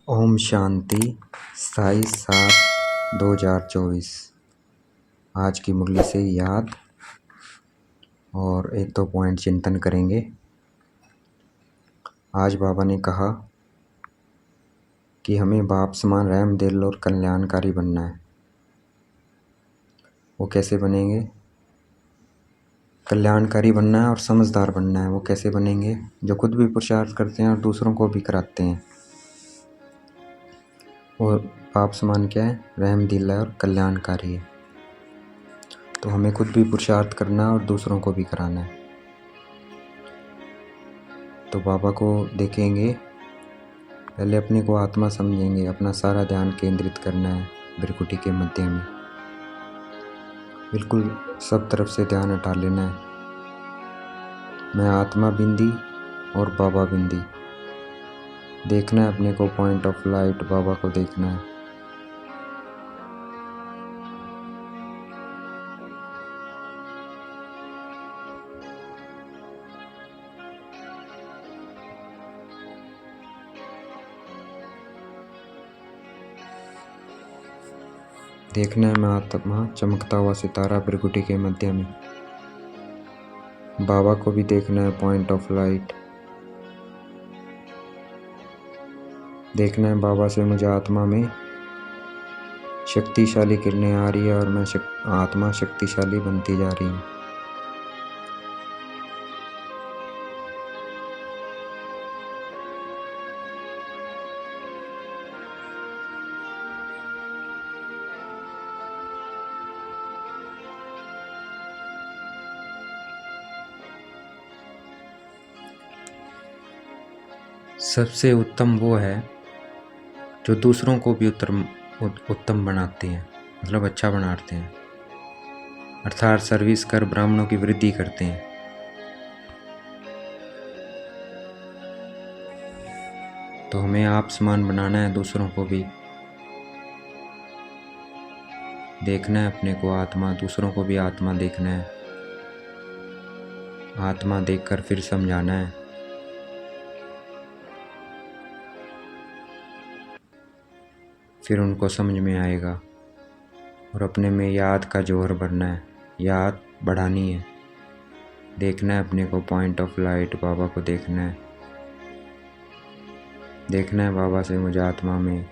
ओम शांति 27/7/2024। आज की मुरली से याद और एक दो पॉइंट चिंतन करेंगे। आज बाबा ने कहा कि हमें बाप समान रहम दिल और कल्याणकारी बनना है। वो कैसे बनेंगे? कल्याणकारी बनना है और समझदार बनना है। वो कैसे बनेंगे? जो खुद भी पुरुषार्थ करते हैं और दूसरों को भी कराते हैं। और बाप समान क्या है? रहम दिल है और कल्याणकारी है। तो हमें खुद भी पुरुषार्थ करना है और दूसरों को भी कराना है। तो बाबा को देखेंगे, पहले अपने को आत्मा समझेंगे। अपना सारा ध्यान केंद्रित करना है भ्रिकुटी के मध्य में। बिल्कुल सब तरफ से ध्यान हटा लेना है। मैं आत्मा बिंदी और बाबा बिंदी देखना है अपने को। पॉइंट ऑफ लाइट बाबा को देखना है। देखना है मैं आत्मा चमकता हुआ सितारा भ्रिकुटी के मध्य में। बाबा को भी देखना है पॉइंट ऑफ लाइट। देखना है बाबा से मुझे आत्मा में शक्तिशाली किरणें आ रही है और मैं आत्मा शक्तिशाली बनती जा रही हूँ। सबसे उत्तम वो है जो दूसरों को भी उत्तम बनाते हैं, मतलब अच्छा बनाते हैं, अर्थात सर्विस कर ब्राह्मणों की वृद्धि करते हैं। तो हमें आप समान बनाना है, दूसरों को भी देखना है। अपने को आत्मा, दूसरों को भी आत्मा देखना है। आत्मा देखकर फिर समझाना है। फिर उनको समझ में आएगा। और अपने में याद का जौहर भरना है, याद बढ़ानी है। देखना है अपने को पॉइंट ऑफ लाइट बाबा को देखना है। देखना है बाबा से मुझे आत्मा में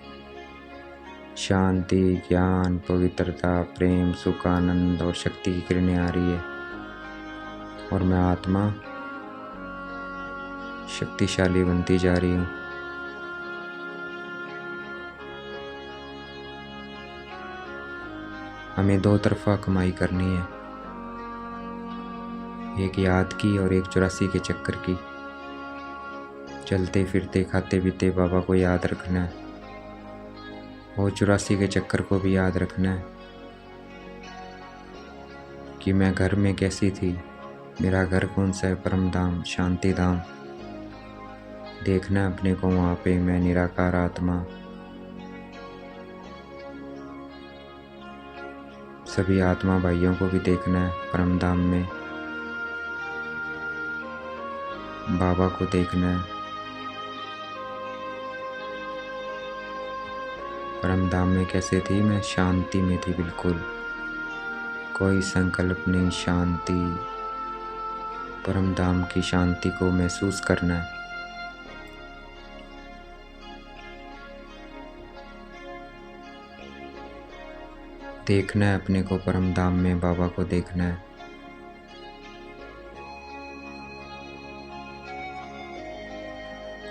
शांति, ज्ञान, पवित्रता, प्रेम, सुख, आनंद और शक्ति की किरणें आ रही है। और मैं आत्मा शक्तिशाली बनती जा रही हूँ। हमें दो तरफा कमाई करनी है, एक याद की और एक 84 के चक्कर की। चलते फिरते खाते पीते बाबा को याद रखना है और 84 के चक्कर को भी याद रखना है कि मैं घर में कैसी थी, मेरा घर कौन सा है, परम धाम, शांति धाम। देखना है अपने को वहाँ पे मैं निराकार आत्मा। सभी आत्मा भाइयों को भी देखना है परम धाम में। बाबा को देखना है। परम धाम में कैसे थी? मैं शांति में थी, बिल्कुल कोई संकल्प नहीं, शांति। परम धाम की शांति को महसूस करना है। देखना है अपने को परम धाम में, बाबा को देखना है।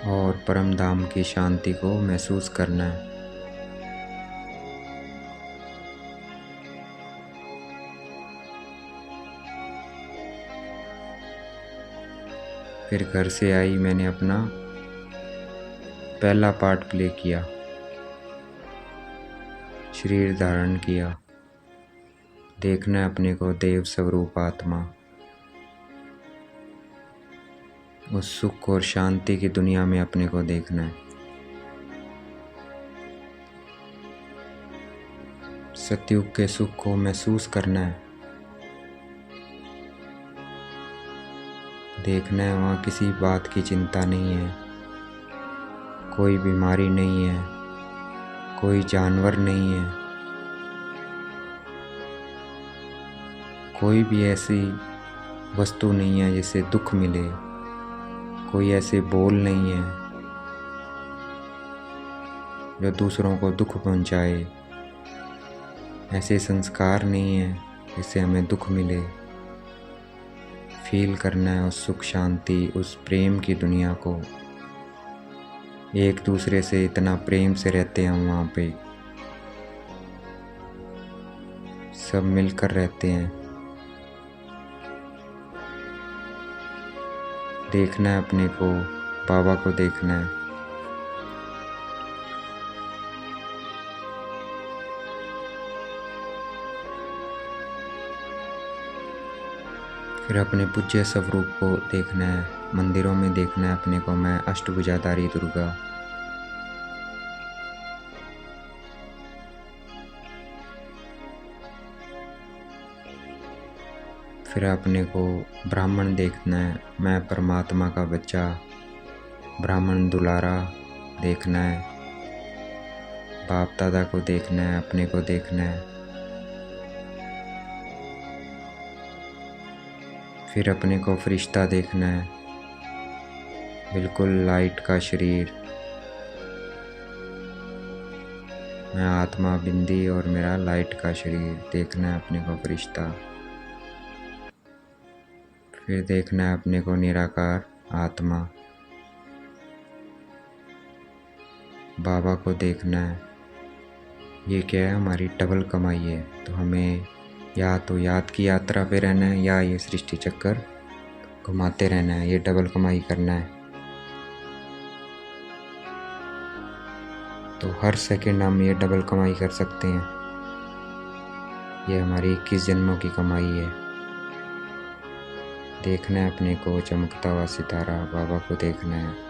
और परम धाम की शांति को महसूस करना है। फिर घर से आई, मैंने अपना पहला पार्ट प्ले किया, शरीर धारण किया। देखना है अपने को देव स्वरूप आत्मा। उस सुख और शांति की दुनिया में अपने को देखना है। सतयुग के सुख को महसूस करना है। देखना है वहाँ किसी बात की चिंता नहीं है, कोई बीमारी नहीं है, कोई जानवर नहीं है, कोई भी ऐसी वस्तु नहीं है जिसे दुख मिले, कोई ऐसे बोल नहीं है जो दूसरों को दुख पहुंचाए, ऐसे संस्कार नहीं है जिससे हमें दुख मिले। फील करना है उस सुख शांति, उस प्रेम की दुनिया को। एक दूसरे से इतना प्रेम से रहते हैं हम वहाँ पे, सब मिलकर रहते हैं। देखना है अपने को, बाबा को देखना है। फिर अपने पूज्य स्वरूप को देखना है, मंदिरों में देखना है अपने को, मैं अष्टभुजाधारी दुर्गा। फिर अपने को ब्राह्मण देखना है, मैं परमात्मा का बच्चा, ब्राह्मण दुलारा देखना है। बाप दादा को देखना है, अपने को देखना है। फिर अपने को फरिश्ता देखना है, बिल्कुल लाइट का शरीर, मैं आत्मा बिंदी और मेरा लाइट का शरीर। देखना है अपने को फरिश्ता। फिर देखना है अपने को निराकार आत्मा, बाबा को देखना है। ये क्या है, हमारी डबल कमाई है, तो हमें या तो याद की यात्रा पे रहना है या ये सृष्टि चक्कर घुमाते रहना है, ये डबल कमाई करना है। तो हर सेकंड हम ये डबल कमाई कर सकते हैं। ये हमारी 21 जन्मों की कमाई है। देखना है अपने को चमकता हुआ सितारा, बाबा को देखना है।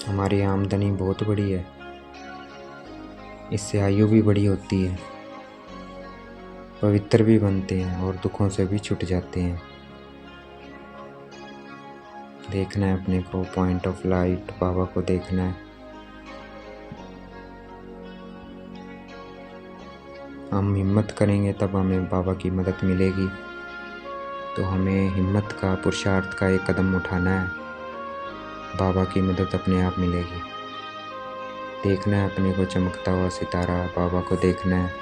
हमारी आमदनी बहुत बड़ी है, इससे आयु भी बड़ी होती है, पवित्र भी बनते हैं और दुखों से भी छूट जाते हैं। देखना है अपने को पॉइंट ऑफ लाइट, बाबा को देखना है। हम हिम्मत करेंगे तब हमें बाबा की मदद मिलेगी। तो हमें हिम्मत का, पुरुषार्थ का एक कदम उठाना है, बाबा की मदद अपने आप मिलेगी। देखना है अपने को चमकता हुआ सितारा, बाबा को देखना है।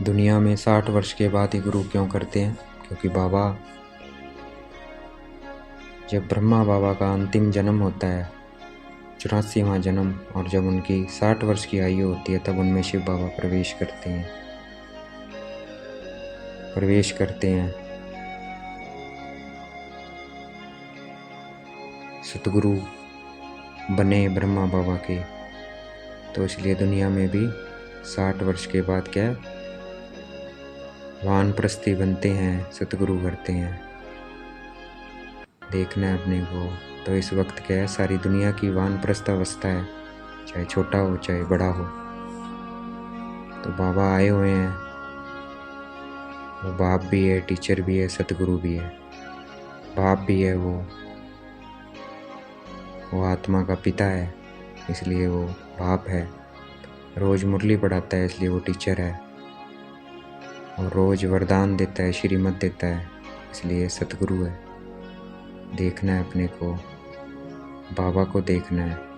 दुनिया में 60 वर्ष के बाद ही गुरु क्यों करते हैं? क्योंकि बाबा, जब ब्रह्मा बाबा का अंतिम जन्म होता है, 84वां जन्म, और जब उनकी 60 वर्ष की आयु होती है, तब उनमें शिव बाबा प्रवेश करते हैं। सतगुरु बने ब्रह्मा बाबा के, तो इसलिए दुनिया में भी 60 वर्ष के बाद क्या है, वानप्रस्थी बनते हैं, सतगुरु करते हैं। देखना है अपने को। तो इस वक्त क्या है, सारी दुनिया की वानप्रस्थ अवस्था है, चाहे छोटा हो चाहे बड़ा हो। तो बाबा आए हुए हैं, वो बाप भी है, टीचर भी है, सतगुरु भी है। बाप भी है वो आत्मा का पिता है, इसलिए वो बाप है। रोज़ मुरली पढ़ाता है, इसलिए वो टीचर है। और रोज़ वरदान देता है, श्रीमत देता है, इसलिए सतगुरु है। देखना है अपने को, बाबा को देखना है।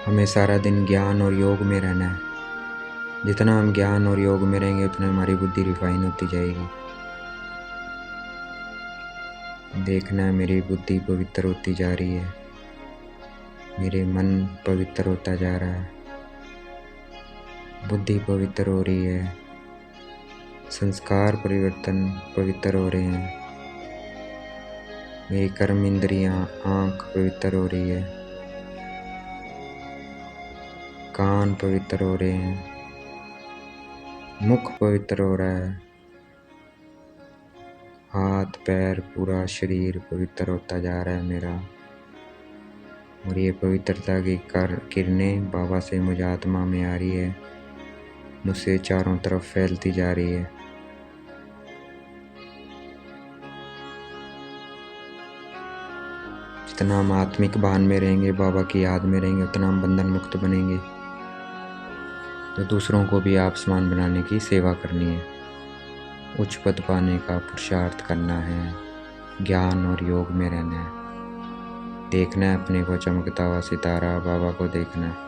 हमें सारा दिन ज्ञान और योग में रहना है। जितना हम ज्ञान और योग में रहेंगे, उतना हमारी बुद्धि रिफाइन होती जाएगी। देखना है मेरी बुद्धि पवित्र होती जा रही है, मेरे मन पवित्र होता जा रहा है, बुद्धि पवित्र हो रही है, संस्कार परिवर्तन पवित्र हो रहे हैं, मेरी कर्म इंद्रियां, आँख पवित्र हो रही है, कान पवित्र हो रहे हैं, मुख पवित्र हो रहा है, हाथ पैर पूरा शरीर पवित्र होता जा रहा है मेरा। और ये पवित्रता की किरणें बाबा से मुझे आत्मा में आ रही है, मुझसे चारों तरफ फैलती जा रही है। जितना हम आत्मिक भान में रहेंगे, बाबा की याद में रहेंगे, उतना हम बंधन मुक्त बनेंगे। तो दूसरों को भी आप समान बनाने की सेवा करनी है, उच्च पद पाने का पुरुषार्थ करना है, ज्ञान और योग में रहना है। देखना है अपने को चमकता हुआ सितारा, बाबा को देखना है।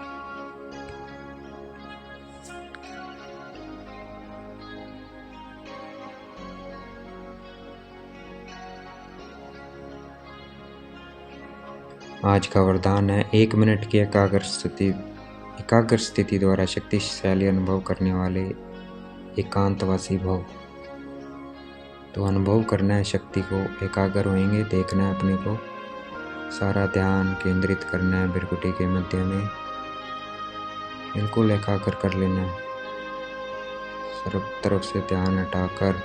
आज का वरदान है 1 मिनट की एकाग्र स्थिति द्वारा शक्तिशाली अनुभव करने वाले एकांतवासी भव। तो अनुभव करना है शक्ति को, एकाग्र होएंगे, देखना है अपने को, सारा ध्यान केंद्रित करना है भृकुटी के मध्य में, बिल्कुल एकाग्र कर लेना है। सर्व तरफ से ध्यान हटाकर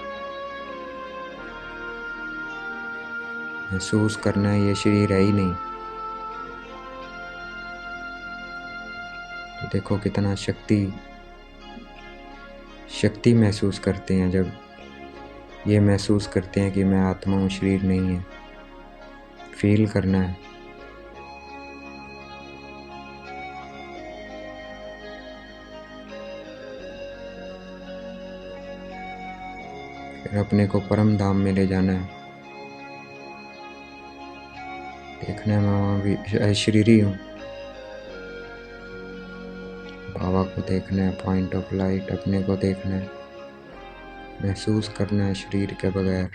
महसूस करना है ये शरीर है ही नहीं। तो देखो कितना शक्ति महसूस करते हैं जब ये महसूस करते हैं कि मैं आत्मा हूँ, शरीर नहीं है। फील करना है। फिर अपने को परम धाम में ले जाना है। देखना है मैं वहाँ भी अशरीरी हूँ। बाबा को देखना है, पॉइंट ऑफ लाइट अपने को देखना है, महसूस करना है शरीर के बगैर।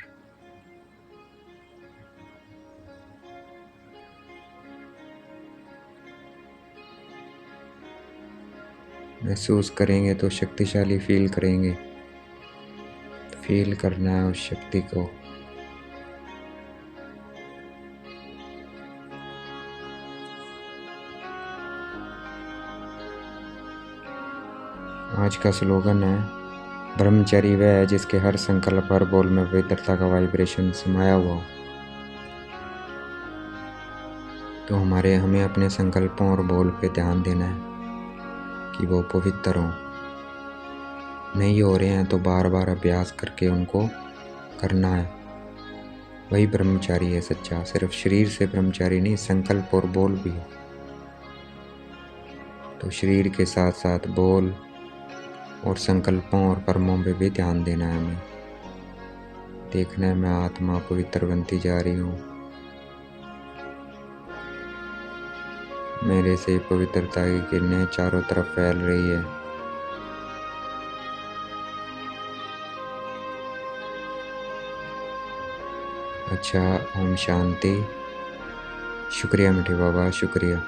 महसूस करेंगे तो शक्तिशाली फील करेंगे। फील करना है उस शक्ति को। आज का स्लोगन है, ब्रह्मचारी वह है जिसके हर संकल्प हर बोल में पवित्रता का वाइब्रेशन समाया हुआ हो। तो हमें अपने संकल्पों और बोल पे ध्यान देना है कि वो पवित्र हों। नहीं हो रहे हैं तो बार बार अभ्यास करके उनको करना है। वही ब्रह्मचारी है सच्चा। सिर्फ शरीर से ब्रह्मचारी नहीं, संकल्प और बोल भी हो। तो शरीर के साथ साथ बोल और संकल्पों और कर्मों पे भी ध्यान देना है हमें। देखना है मैं आत्मा पवित्र बनती जा रही हूँ, मेरे से पवित्रता की किरणें चारों तरफ फैल रही है। अच्छा, ओम शांति। शुक्रिया मीठे बाबा, शुक्रिया।